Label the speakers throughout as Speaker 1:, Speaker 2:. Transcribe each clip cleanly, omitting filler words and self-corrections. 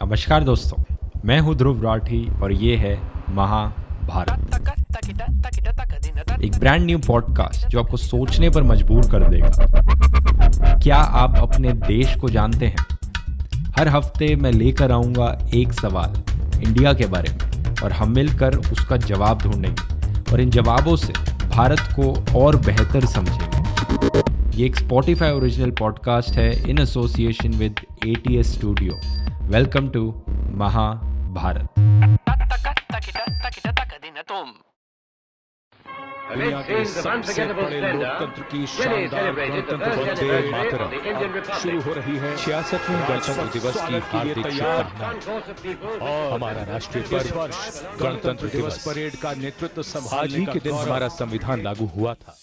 Speaker 1: नमस्कार दोस्तों, मैं हूं ध्रुव राठी और ये है महाभारत, एक ब्रांड न्यू पॉडकास्ट जो आपको सोचने पर मजबूर कर देगा। क्या आप अपने देश को जानते हैं? हर हफ्ते मैं लेकर आऊंगा एक सवाल इंडिया के बारे में और हम मिलकर उसका जवाब ढूंढेंगे और इन जवाबों से भारत को और बेहतर समझेंगे। ये एक स्पॉटिफाई ओरिजिनल पॉडकास्ट है in association with ATS studio. Welcome to Mahabharat.
Speaker 2: दुनिया के सबसे बड़े लोकतंत्र की शानदार गणतंत्र वंदे मातरम शुरू हो रही है 66वें गणतंत्र दिवस की हार्दिक शुभकामनाएं। और हमारा राष्ट्रीय पर्व गणतंत्र दिवस परेड का नेतृत्व संभालने के दिन हमारा संविधान लागू हुआ था।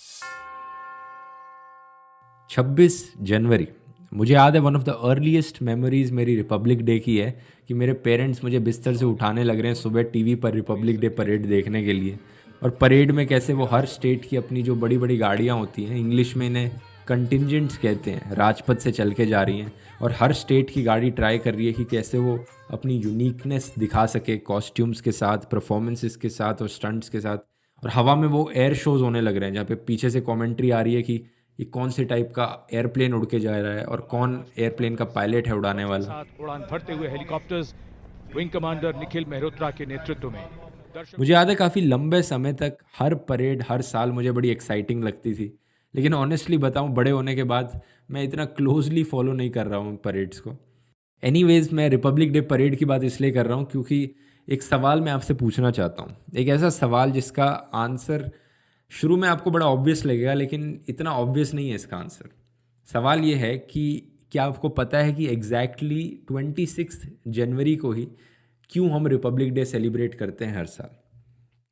Speaker 1: 26 जनवरी मुझे याद है, one of the earliest memories मेरी रिपब्लिक डे की है कि मेरे पेरेंट्स मुझे बिस्तर से उठाने लग रहे हैं सुबह टीवी पर रिपब्लिक डे परेड देखने के लिए। और परेड में कैसे वो हर स्टेट की अपनी जो बड़ी बड़ी गाड़ियाँ होती हैं, इंग्लिश में इन्हें कंटिजेंट्स कहते हैं, राजपथ से चल के जा रही हैं और हर स्टेट की गाड़ी ट्राई कर रही है कि कैसे वो अपनी यूनिकनेस दिखा सके कॉस्ट्यूम्स के साथ, परफॉर्मेंसेस के साथ और स्टंट्स के साथ। और हवा में वो एयर शोज़ होने लग रहे हैं जहाँ पे पीछे से कॉमेंट्री आ रही है कि ये कौन से टाइप का एयरप्लेन उड़ के जा रहा है और कौन एयरप्लेन का पायलट है उड़ाने वाला।
Speaker 2: साथ उड़ान भरते हुए helicopters wing commander Nikhil Mehrotra के नेतृत्व में।
Speaker 1: मुझे याद है काफ़ी लंबे समय तक हर परेड हर साल मुझे बड़ी एक्साइटिंग लगती थी, लेकिन ऑनेस्टली बताऊं बड़े होने के बाद मैं इतना क्लोजली फॉलो नहीं कर रहा हूँ परेड्स को। एनीवेज, मैं रिपब्लिक डे परेड की बात इसलिए कर रहा हूँ क्योंकि एक सवाल मैं आपसे पूछना चाहता हूँ, एक ऐसा सवाल जिसका आंसर शुरू में आपको बड़ा ऑब्वियस लगेगा लेकिन इतना ऑब्वियस नहीं है इसका आंसर। सवाल ये है कि क्या आपको पता है कि एग्जैक्टली 26 जनवरी को ही क्यों हम रिपब्लिक डे सेलिब्रेट करते हैं हर साल?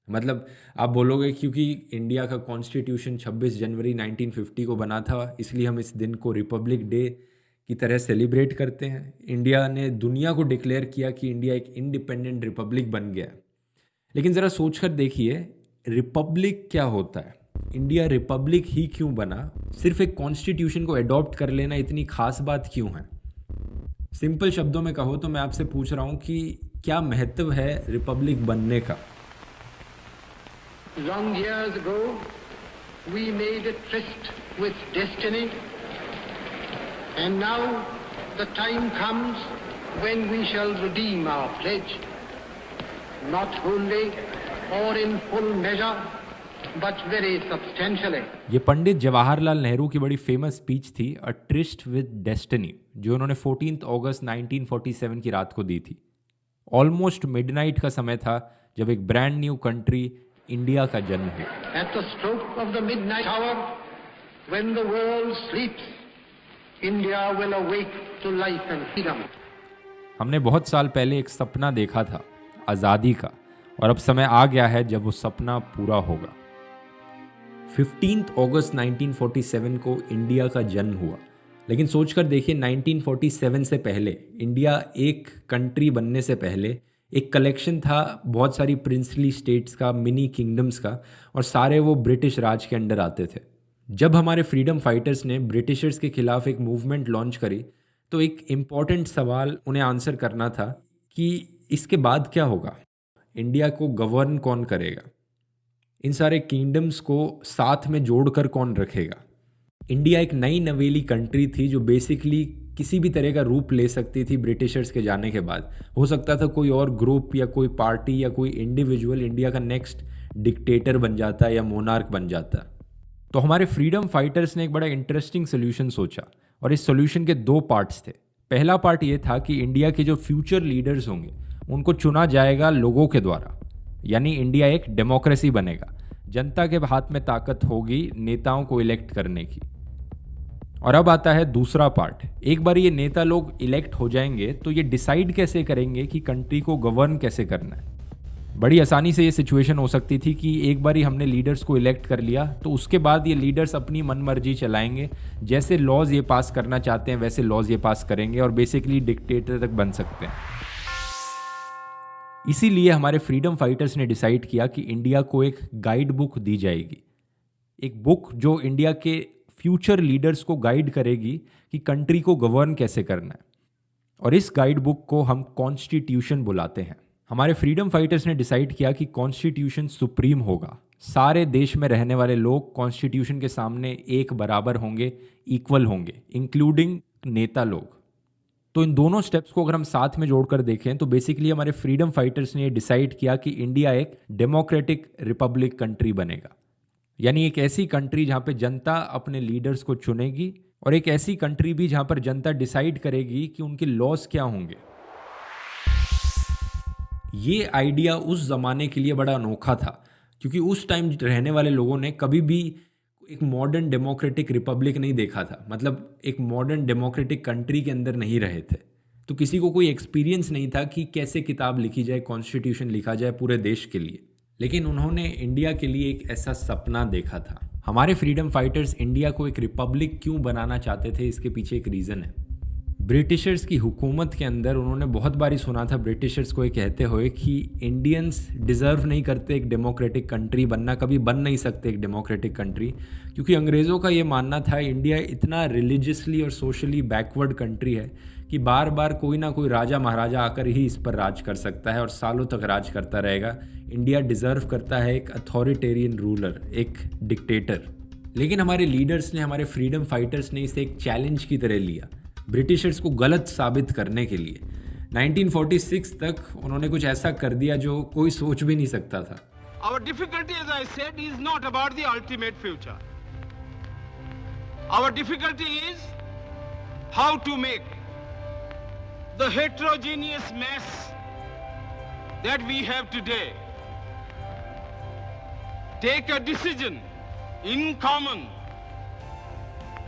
Speaker 1: मतलब आप बोलोगे क्योंकि इंडिया का कॉन्स्टिट्यूशन 26 जनवरी 1950 को बना था इसलिए हम इस दिन को रिपब्लिक डे की तरह सेलिब्रेट करते हैं। इंडिया ने दुनिया को डिक्लेयर किया कि इंडिया एक इंडिपेंडेंट रिपब्लिक बन गया। लेकिन ज़रा सोच कर देखिए, रिपब्लिक क्या होता है? इंडिया रिपब्लिक ही क्यों बना? सिर्फ एक कॉन्स्टिट्यूशन को अडॉप्ट कर लेना इतनी खास बात क्यों है? सिंपल शब्दों में कहो तो मैं आपसे पूछ रहा हूं कि क्या महत्व है रिपब्लिक बनने का?
Speaker 3: Long years ago, we made a tryst with destiny, and now the time comes when we shall redeem our pledge, not wholly or in full measure, but very substantially.
Speaker 1: ये पंडित जवाहरलाल नेहरू की बड़ी फेमस स्पीच थी, अ tourist with destiny, जो उन्होंने 14 अगस्त 1947 की रात को दी थी। ऑलमोस्ट मिडनाइट का समय था जब एक ब्रांड न्यू कंट्री इंडिया का जन्म हुआ।
Speaker 3: At the stroke of the midnight hour, when the world sleeps, India will awake to life and freedom.
Speaker 1: हमने बहुत साल पहले एक सपना देखा था आज़ादी का, और अब समय आ गया है जब वो सपना पूरा होगा। 15 अगस्त 1947 को इंडिया का जन्म हुआ, लेकिन सोचकर देखिए 1947 से पहले, इंडिया एक कंट्री बनने से पहले एक कलेक्शन था बहुत सारी प्रिंसली स्टेट्स का, मिनी किंगडम्स का, और सारे वो ब्रिटिश राज के अंडर आते थे। जब हमारे फ्रीडम फाइटर्स ने ब्रिटिशर्स के खिलाफ एक मूवमेंट लॉन्च करी तो एक इम्पॉर्टेंट सवाल उन्हें आंसर करना था कि इसके बाद क्या होगा, इंडिया को गवर्न कौन करेगा, इन सारे किंगडम्स को साथ में जोड़कर कौन रखेगा। इंडिया एक नई नवेली कंट्री थी जो बेसिकली किसी भी तरह का रूप ले सकती थी ब्रिटिशर्स के जाने के बाद। हो सकता था कोई और ग्रुप या कोई पार्टी या कोई इंडिविजुअल इंडिया का नेक्स्ट डिक्टेटर बन जाता या मोनार्क बन जाता। तो हमारे फ्रीडम फाइटर्स ने एक बड़ा इंटरेस्टिंग सोल्यूशन सोचा, और इस सोल्यूशन के दो पार्ट्स थे। पहला पार्ट ये था कि इंडिया के जो फ्यूचर लीडर्स होंगे उनको चुना जाएगा लोगों के द्वारा, यानी इंडिया एक डेमोक्रेसी बनेगा, जनता के हाथ में ताकत होगी नेताओं को इलेक्ट करने की। और अब आता है दूसरा पार्ट। एक बार ये नेता लोग इलेक्ट हो जाएंगे तो ये डिसाइड कैसे करेंगे कि कंट्री को गवर्न कैसे करना है। बड़ी आसानी से ये सिचुएशन हो सकती थी कि एक बार ही हमने लीडर्स को इलेक्ट कर लिया तो उसके बाद ये लीडर्स अपनी मनमर्जी चलाएंगे, जैसे लॉज ये पास करना चाहते हैं वैसे लॉज ये पास करेंगे और बेसिकली डिक्टेटर तक बन सकते हैं। इसीलिए हमारे फ्रीडम फाइटर्स ने डिसाइड किया कि इंडिया को एक गाइड बुक दी जाएगी, एक बुक जो इंडिया के फ्यूचर लीडर्स को गाइड करेगी कि कंट्री को गवर्न कैसे करना है। और इस गाइड बुक को हम कॉन्स्टिट्यूशन बुलाते हैं। हमारे फ्रीडम फाइटर्स ने डिसाइड किया कि कॉन्स्टिट्यूशन सुप्रीम होगा। सारे देश में रहने वाले लोग कॉन्स्टिट्यूशन के सामने एक बराबर होंगे, इक्वल होंगे, इंक्लूडिंग नेता लोग। तो इन दोनों स्टेप्स को अगर हम साथ में जोड़कर देखें तो बेसिकली हमारे फ्रीडम फाइटर्स ने ये डिसाइड किया कि इंडिया एक डेमोक्रेटिक रिपब्लिक कंट्री बनेगा, यानी एक ऐसी कंट्री जहाँ पे जनता अपने लीडर्स को चुनेगी और एक ऐसी कंट्री भी जहाँ पर जनता डिसाइड करेगी कि उनके लॉज क्या होंगे। ये आइडिया उस ज़माने के लिए बड़ा अनोखा था, क्योंकि उस टाइम रहने वाले लोगों ने कभी भी एक मॉडर्न डेमोक्रेटिक रिपब्लिक नहीं देखा था, मतलब एक मॉडर्न डेमोक्रेटिक कंट्री के अंदर नहीं रहे थे। तो किसी को कोई एक्सपीरियंस नहीं था कि कैसे किताब लिखी जाए, कॉन्स्टिट्यूशन लिखा जाए पूरे देश के लिए। लेकिन उन्होंने इंडिया के लिए एक ऐसा सपना देखा था। हमारे फ्रीडम फाइटर्स इंडिया को एक रिपब्लिक क्यों बनाना चाहते थे, इसके पीछे एक रीज़न है। ब्रिटिशर्स की हुकूमत के अंदर उन्होंने बहुत बारी सुना था ब्रिटिशर्स को ये कहते हुए कि इंडियंस डिज़र्व नहीं करते एक डेमोक्रेटिक कंट्री बनना, कभी बन नहीं सकते एक डेमोक्रेटिक कंट्री, क्योंकि अंग्रेज़ों का ये मानना था इंडिया इतना रिलीजियसली और सोशली बैकवर्ड कंट्री है कि बार बार कोई ना कोई राजा महाराजा आकर ही इस पर राज कर सकता है और सालों तक राज करता रहेगा। इंडिया डिज़र्व करता है एक अथॉरिटेरियन रूलर, एक डिक्टेटर। लेकिन हमारे लीडर्स ने, हमारे फ्रीडम फाइटर्स ने इसे एक चैलेंज की तरह लिया, ब्रिटिशर्स को गलत साबित करने के लिए। 1946 तक उन्होंने कुछ ऐसा कर दिया जो कोई सोच भी नहीं सकता था।
Speaker 4: Our difficulty, as I said, is not about the ultimate future. Our difficulty is how to make the heterogeneous mess that we have today take a decision in common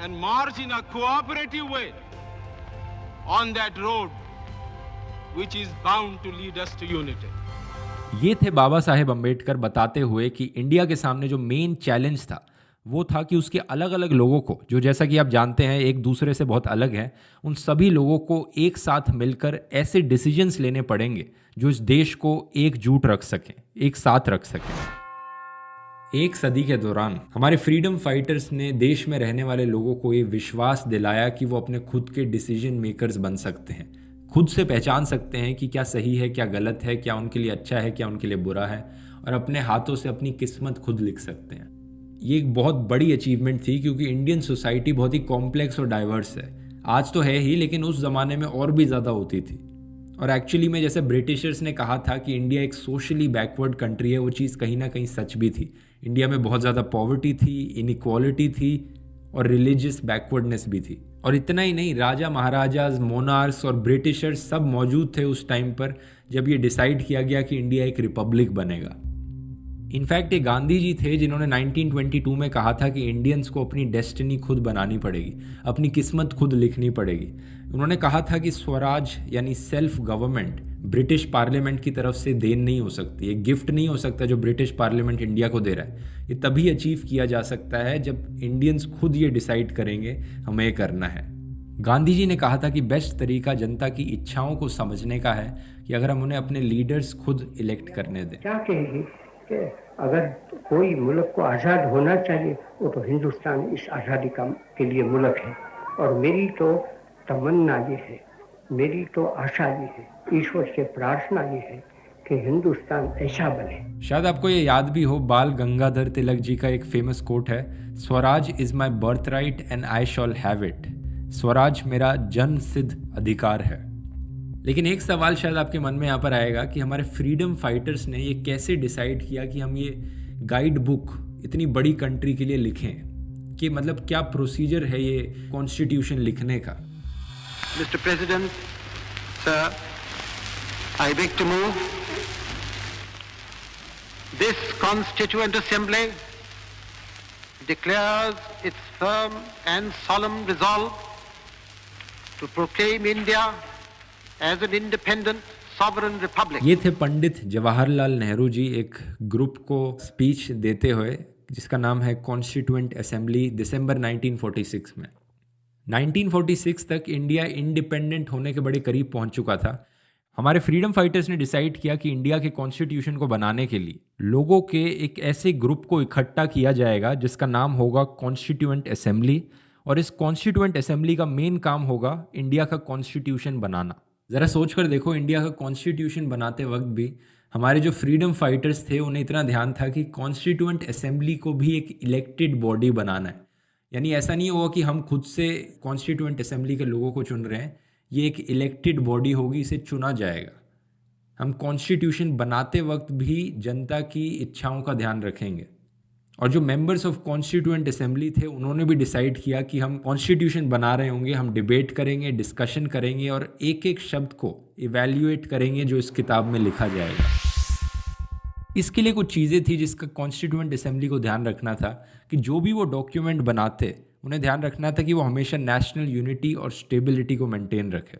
Speaker 4: and march in a cooperative way on that road which is bound to lead us to unity.
Speaker 1: ये थे बाबा साहेब अम्बेडकर बताते हुए कि India के सामने जो main challenge था वो था कि उसके अलग अलग लोगों को, जो जैसा कि आप जानते हैं एक दूसरे से बहुत अलग हैं, उन सभी लोगों को एक साथ मिलकर ऐसे डिसीजंस लेने पड़ेंगे जो इस देश को एकजुट रख सकें, एक साथ रख सकें। एक सदी के दौरान हमारे फ्रीडम फाइटर्स ने देश में रहने वाले लोगों को ये विश्वास दिलाया कि वो अपने खुद के डिसीजन मेकर्स बन सकते हैं, खुद से पहचान सकते हैं कि क्या सही है, क्या गलत है, क्या उनके लिए अच्छा है, क्या उनके लिए बुरा है, और अपने हाथों से अपनी किस्मत खुद लिख सकते हैं। ये एक बहुत बड़ी अचीवमेंट थी, क्योंकि इंडियन सोसाइटी बहुत ही कॉम्प्लेक्स और डाइवर्स है। आज तो है ही, लेकिन उस ज़माने में और भी ज़्यादा होती थी। और एक्चुअली में जैसे ब्रिटिशर्स ने कहा था कि इंडिया एक सोशली बैकवर्ड कंट्री है, वो चीज़ कहीं ना कहीं सच भी थी। इंडिया में बहुत ज़्यादा पॉवर्टी थी, इनइक्वालिटी थी और रिलीजियस बैकवर्डनेस भी थी। और इतना ही नहीं, राजा महाराजाज, मोनार्क्स और ब्रिटिशर्स सब मौजूद थे उस टाइम पर जब ये डिसाइड किया गया कि इंडिया एक रिपब्लिक बनेगा। इनफैक्ट ये गांधी जी थे जिन्होंने 1922 में कहा था कि इंडियंस को अपनी डेस्टिनी खुद बनानी पड़ेगी, अपनी किस्मत खुद लिखनी पड़ेगी। उन्होंने कहा था कि स्वराज यानी सेल्फ गवर्नमेंट ब्रिटिश पार्लियामेंट की तरफ से देन नहीं हो सकती, एक गिफ्ट नहीं हो सकता जो ब्रिटिश पार्लियामेंट इंडिया को दे रहा है। ये तभी अचीव किया जा सकता है जब इंडियंस खुद ये डिसाइड करेंगे हमें करना है। गांधी जी ने कहा था कि बेस्ट तरीका जनता की इच्छाओं को समझने का है कि अगर हम उन्हें अपने लीडर्स खुद इलेक्ट करने दें।
Speaker 5: क्या कहेंगे कि अगर कोई मुल्क को आज़ाद होना चाहिए वो तो हिंदुस्तान इस आज़ादी के लिए मुल्क है। और मेरी तो तमन्ना ये है, मेरी तो आशा ये है, ईश्वर से प्रार्थना ये है कि हिंदुस्तान ऐसा बने।
Speaker 1: शायद आपको ये याद भी हो, बाल गंगाधर तिलक जी का एक फेमस कोट है, Swaraj is my birth right and I shawl have it. Swaraj मेरा जन्म सिद्ध अधिकार है। लेकिन एक सवाल शायद आपके मन में यहाँ पर आएगा कि हमारे फ्रीडम फाइटर्स ने ये कैसे डिसाइड किया कि हम ये गाइड बुक इतनी बड़ी कंट्री के लिए लिखें, कि मतलब क्या प्रोसीजर है ये कॉन्स्टिट्यूशन लिखने का।
Speaker 3: Mr. President, sir, I beg to move this Constituent Assembly declares its firm and solemn resolve to proclaim India as an independent sovereign republic.
Speaker 1: ये थे पंडित जवाहरलाल नेहरू जी एक ग्रुप को स्पीच देते हुए, जिसका नाम है कॉन्स्टिट्यूएंट असेंबली, दिसंबर 1946 में। 1946 तक इंडिया इंडिपेंडेंट होने के बड़े करीब पहुंच चुका था। हमारे फ्रीडम फाइटर्स ने डिसाइड किया कि इंडिया के कॉन्स्टिट्यूशन को बनाने के लिए लोगों के एक ऐसे ग्रुप को इकट्ठा किया जाएगा जिसका नाम होगा कॉन्स्टिट्यूएंट असेंबली, और इस कॉन्स्टिट्यूएंट असेंबली का मेन काम होगा इंडिया का कॉन्स्टिट्यूशन बनाना। ज़रा सोच कर देखो, इंडिया का कॉन्स्टिट्यूशन बनाते वक्त भी हमारे जो फ्रीडम फाइटर्स थे उन्हें इतना ध्यान था कि कॉन्स्टिट्यूएंट असेंबली को भी एक इलेक्टेड बॉडी बनाना है। यानी ऐसा नहीं होगा कि हम खुद से कॉन्स्टिट्यूएंट असेंबली के लोगों को चुन रहे हैं, ये एक इलेक्टेड बॉडी होगी, इसे चुना जाएगा। हम कॉन्स्टिट्यूशन बनाते वक्त भी जनता की इच्छाओं का ध्यान रखेंगे। और जो मेंबर्स ऑफ कॉन्स्टिट्यूएंट असेंबली थे उन्होंने भी डिसाइड किया कि हम कॉन्स्टिट्यूशन बना रहे होंगे, हम डिबेट करेंगे, डिस्कशन करेंगे और एक एक शब्द को इवैल्यूएट करेंगे जो इस किताब में लिखा जाएगा। इसके लिए कुछ चीज़ें थी जिसका कॉन्स्टिट्यूएंट असेंबली को ध्यान रखना था कि जो भी वो डॉक्यूमेंट बनाते उन्हें ध्यान रखना था कि वो हमेशा नेशनल यूनिटी और स्टेबिलिटी को मेंटेन रखे।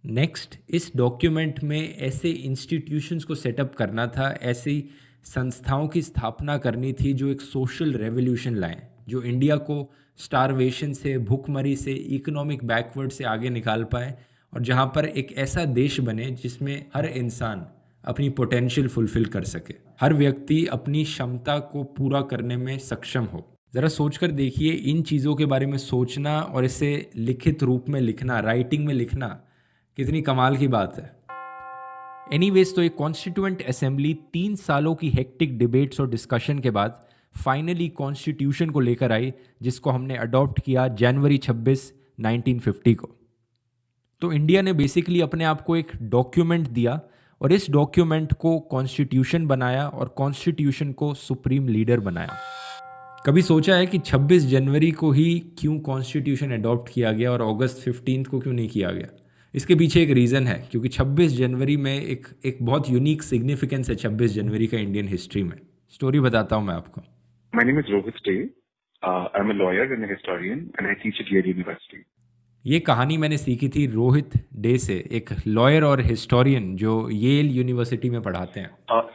Speaker 1: नेक्स्ट, इस डॉक्यूमेंट में ऐसे इंस्टीट्यूशंस को सेटअप करना था, ऐसी संस्थाओं की स्थापना करनी थी जो एक सोशल रेवोल्यूशन लाएं, जो इंडिया को स्टारवेशन से, भूखमरी से, इकोनॉमिक बैकवर्ड से आगे निकाल पाए और जहां पर एक ऐसा देश बने जिसमें हर इंसान अपनी पोटेंशियल फुलफिल कर सके, हर व्यक्ति अपनी क्षमता को पूरा करने में सक्षम हो। ज़रा सोचकर देखिए, इन चीज़ों के बारे में सोचना और इसे लिखित रूप में लिखना, राइटिंग में लिखना, कितनी कमाल की बात है। एनीवेज, तो एक कॉन्स्टिट्यूएंट असेंबली 3 सालों की हेक्टिक डिबेट्स और डिस्कशन के बाद फाइनली कॉन्स्टिट्यूशन को लेकर आई, जिसको हमने अडॉप्ट किया जनवरी 26, 1950 को। तो इंडिया ने बेसिकली अपने आप को एक डॉक्यूमेंट दिया और इस डॉक्यूमेंट को कॉन्स्टिट्यूशन बनाया और कॉन्स्टिट्यूशन को सुप्रीम लीडर बनाया। कभी सोचा है कि 26 जनवरी को ही क्यों कॉन्स्टिट्यूशन अडॉप्ट किया गया और अगस्त 15 को क्यों नहीं किया गया? इसके पीछे एक रीज़न है, क्योंकि 26 जनवरी में एक बहुत यूनिक सिग्निफिकेंस है 26 जनवरी का इंडियन हिस्ट्री में। स्टोरी बताता हूँ मैं आपको।
Speaker 6: My name is Rohit Day. I'm a lawyer and a historian and I teach at Yale University.
Speaker 1: ये कहानी मैंने सीखी थी रोहित डे से, एक लॉयर और हिस्टोरियन जो येल यूनिवर्सिटी में पढ़ाते हैं।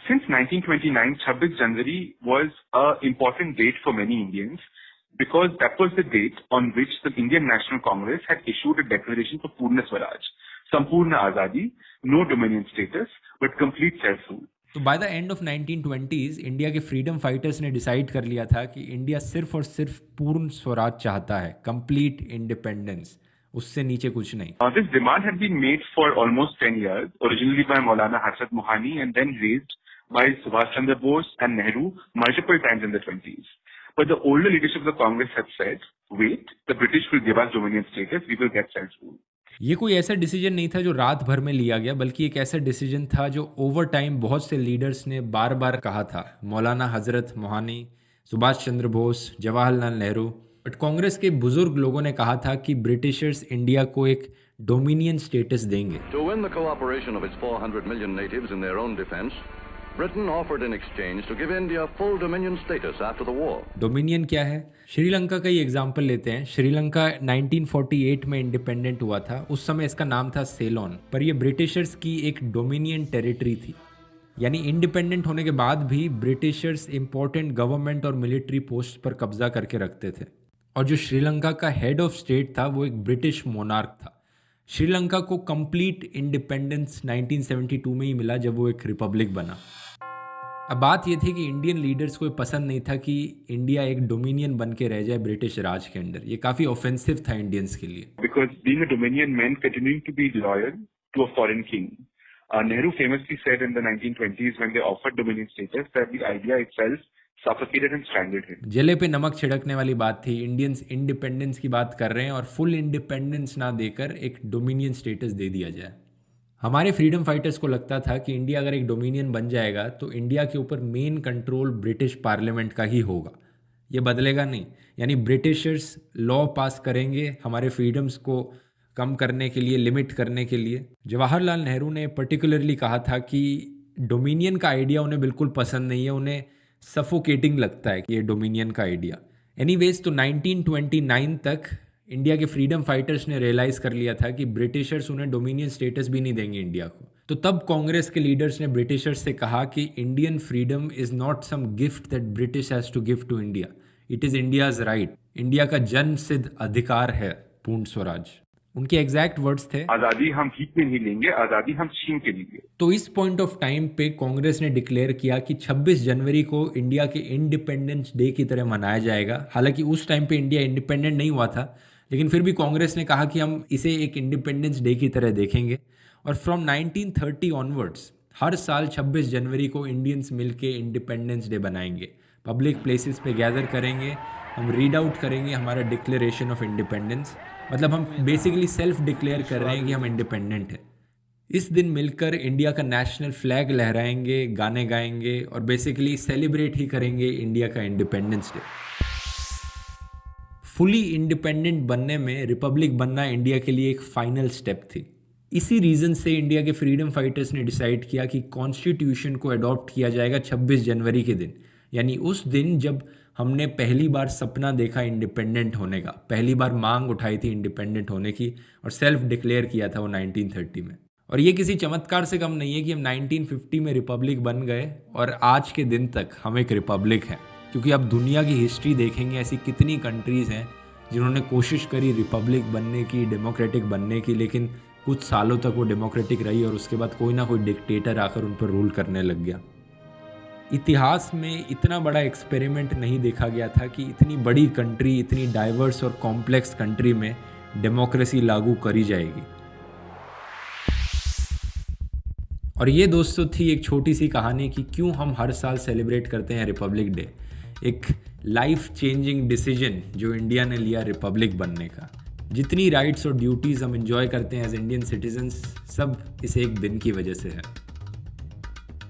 Speaker 6: Since 1929, 26 January was an important date for many Indians because that was the date on which the Indian National Congress had issued a declaration for Purna Swaraj, Sampurna Azadi, no dominion status, but complete self-rule.
Speaker 1: तो by the end of 1920s India के freedom fighters ने decide कर लिया था कि India सिर्फ और सिर्फ पूर्ण स्वराज चाहता है, कंप्लीट इंडिपेंडेंस, उससे नीचे कुछ नहीं।
Speaker 6: This demand had been made for almost 10 years, originally by Maulana Harshat Mohani and then raised by Subhash Chandra Bose and Nehru multiple times in the 20s. But the older leadership of the Congress had said, wait, the British will give us dominion status, we will get self-rule.
Speaker 1: ये कोई ऐसा decision नहीं था जो रात भर में लिया गया, बल्कि एक ऐसा डिसीजन था जो ओवर टाइम बहुत से लीडर्स ने बार बार कहा था। मौलाना हजरत मोहानी, सुभाष चंद्र बोस, जवाहरलाल नेहरू, बट कांग्रेस के बुजुर्ग लोगों ने कहा था कि ब्रिटिशर्स इंडिया को एक डोमिनियन स्टेटस देंगे।
Speaker 7: To win the cooperation of its 400 million natives in their own defense, Britain offered in exchange to give India full dominion status after the war.
Speaker 1: Dominion क्या है? श्रीलंका का ही एग्जाम्पल लेते हैं। श्रीलंका 1948 में independent हुआ था, उस समय इसका नाम था सेलोन, पर यह ब्रिटिशर्स की एक डोमिनियन टेरिटरी थी। यानी इंडिपेंडेंट होने के बाद भी ब्रिटिशर्स इंपॉर्टेंट गवर्नमेंट और मिलिट्री पोस्ट पर कब्जा करके रखते थे। और जो श्रीलंका का हेड ऑफ स्टेट था वो एक ब्रिटिश मोनार्क था। श्रीलंका को कंप्लीट इंडिपेंडेंस 1972 में ही मिला जब वो एक रिपब्लिक बना। अब बात ये थी कि इंडियन लीडर्स को पसंद नहीं था कि इंडिया एक डोमिनियन बन के रह जाए ब्रिटिश राज के अंदर। ये काफी ऑफेंसिव था इंडियंस के लिए।
Speaker 6: Because being a dominion meant continuing to be loyal to a foreign king. Nehru famously said in the 1920s when they offered dominion status that the idea itself suffocated and strangled him.
Speaker 1: जले पे नमक छिड़कने वाली बात थी। Indians independence की बात कर रहे हैं और फुल इंडिपेंडेंस ना देकर एक डोमिनियन स्टेटस दे दिया जाए। हमारे फ्रीडम फाइटर्स को लगता था कि इंडिया अगर एक डोमिनियन बन जाएगा तो इंडिया के ऊपर मेन कंट्रोल ब्रिटिश पार्लियामेंट का ही होगा, ये बदलेगा नहीं। यानी ब्रिटिशर्स लॉ पास करेंगे हमारे फ्रीडम्स को कम करने के लिए, लिमिट करने के लिए। जवाहरलाल नेहरू ने पर्टिकुलरली कहा था कि डोमिनियन का आइडिया उन्हें बिल्कुल पसंद नहीं है, उन्हें सफोकेटिंग लगता है कि ये डोमिनियन का आइडिया। एनीवेज, तो 1929 तक इंडिया के फ्रीडम फाइटर्स ने रियलाइज़ कर लिया था कि ब्रिटिशर्स उन्हें डोमिनियन स्टेटस भी नहीं देंगे इंडिया को। तो तब कांग्रेस के लीडर्स ने ब्रिटिशर्स से कहा कि Indian freedom is not some gift that British has to give to India, it is India's right. India का जन्म सिद्ध अधिकार है पूर्ण स्वराज। उनके एग्जैक्ट वर्ड्स थे,
Speaker 6: आजादी हम भीख में नहीं लेंगे, आजादी हम छीन के लेंगे।
Speaker 1: तो इस पॉइंट ऑफ टाइम पे कांग्रेस ने डिक्लेयर किया कि 26 जनवरी को इंडिया के इंडिपेंडेंस डे की तरह मनाया जाएगा। हालांकि उस टाइम पे इंडिया इंडिपेंडेंट नहीं हुआ था, लेकिन फिर भी कांग्रेस ने कहा कि हम इसे एक इंडिपेंडेंस डे की तरह देखेंगे और फ्रॉम 1930 ऑनवर्ड्स हर साल 26 जनवरी को इंडियंस मिलके इंडिपेंडेंस डे बनाएंगे, पब्लिक प्लेसेस पे गैदर करेंगे, हम रीड आउट करेंगे हमारा डिक्लेरेशन ऑफ इंडिपेंडेंस, मतलब हम बेसिकली सेल्फ डिक्लेयर कर रहे हैं कि हम इंडिपेंडेंट हैं। इस दिन मिलकर इंडिया का नेशनल फ्लैग लहराएंगे, गाने गाएंगे और बेसिकली सेलिब्रेट ही करेंगे इंडिया का इंडिपेंडेंस डे। फुली इंडिपेंडेंट बनने में रिपब्लिक बनना इंडिया के लिए एक फाइनल स्टेप थी। इसी रीज़न से इंडिया के फ्रीडम फाइटर्स ने डिसाइड किया कि कॉन्स्टिट्यूशन को अडॉप्ट किया जाएगा 26 जनवरी के दिन, यानी उस दिन जब हमने पहली बार सपना देखा इंडिपेंडेंट होने का, पहली बार मांग उठाई थी इंडिपेंडेंट होने की और सेल्फ डिक्लेयर किया था वो 1930 में। और ये किसी चमत्कार से कम नहीं है कि हम 1950 में रिपब्लिक बन गए और आज के दिन तक हम एक रिपब्लिक हैं, क्योंकि अब दुनिया की हिस्ट्री देखेंगे ऐसी कितनी कंट्रीज़ हैं जिन्होंने कोशिश करी रिपब्लिक बनने की, डेमोक्रेटिक बनने की, लेकिन कुछ सालों तक वो डेमोक्रेटिक रही और उसके बाद कोई ना कोई डिक्टेटर आकर उन पर रूल करने लग गया। इतिहास में इतना बड़ा एक्सपेरिमेंट नहीं देखा गया था कि इतनी बड़ी कंट्री, इतनी डाइवर्स और कॉम्प्लेक्स कंट्री में डेमोक्रेसी लागू करी जाएगी। और ये दोस्तों थी एक छोटी सी कहानी कि क्यों हम हर साल सेलिब्रेट करते हैं रिपब्लिक डे, एक लाइफ चेंजिंग डिसीजन जो इंडिया ने लिया रिपब्लिक बनने का। जितनी राइट्स और ड्यूटीज़ हम एंजॉय करते हैं एज इंडियन सिटीजन्स, सब इस एक दिन की वजह से है।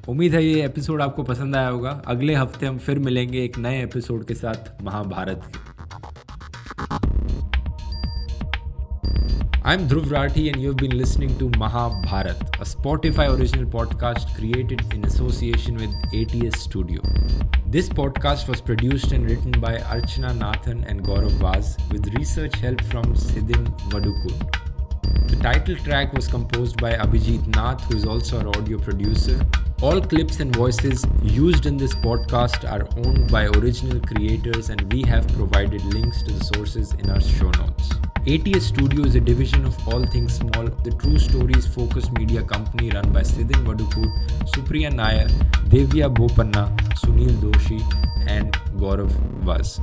Speaker 1: उम्मीद है ये एपिसोड आपको पसंद आया होगा। अगले हफ्ते हम फिर मिलेंगे एक नए एपिसोड के साथ महाभारत के। I'm Dhruv Rathi and you've been listening to Mahabharat, a Spotify original podcast created in association with ATS Studio. This podcast was produced and written by Archana Nathan and Gaurav Vaz with research help from Siddhin Vadukul. The title track was composed by Abhijit Nath, who is also our audio producer. All clips and voices used in this podcast are owned by original creators and we have provided links to the sources in our show notes. ATS Studio is a division of All Things Small, the True Stories focused media company run by Siddhin Vadukul, Supriya Nair, Devya Bopanna, Sunil Doshi and Gaurav Vaz.